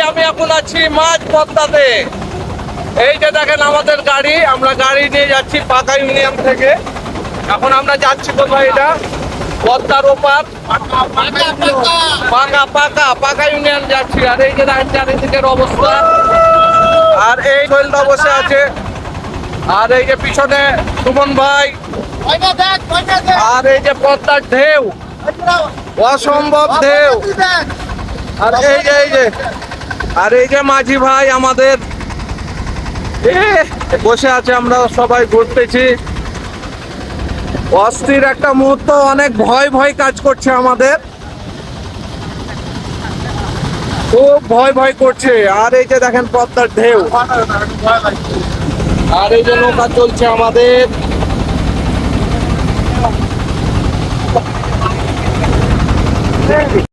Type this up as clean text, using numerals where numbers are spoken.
আমি এখন আছি মাঝ পদ্মাতে। এই যে দেখেন আমাদের গাড়ি, আমরা গাড়ি নিয়ে যাচ্ছি পাকা ইউনিয়ন থেকে। এখন আমরা যাচ্ছি কোথায়? এটা পদ্মার ওপার পাকা ইউনিয়ন যাচ্ছি। আর এই যে দেখেন চারিদিকের অবস্থা। আর এই শৈলটা বসে আছে। আর এই যে পিছনে সুমন ভাই। আর এই যে পদ্মার ঢেউ, অসম্ভব ঢেউ। আর এই যে মাঝি ভাই আমাদের বসে আছে, আমরা সবাই ঘুরতেছি। অস্থির একটা মুহূর্ত, অনেক ভয় ভয় কাজ করছে আমাদের, খুব ভয় ভয় করছে। আর এই যে দেখেন পদ্মার ঢেউ, আর এই যে নৌকা চলছে আমাদের।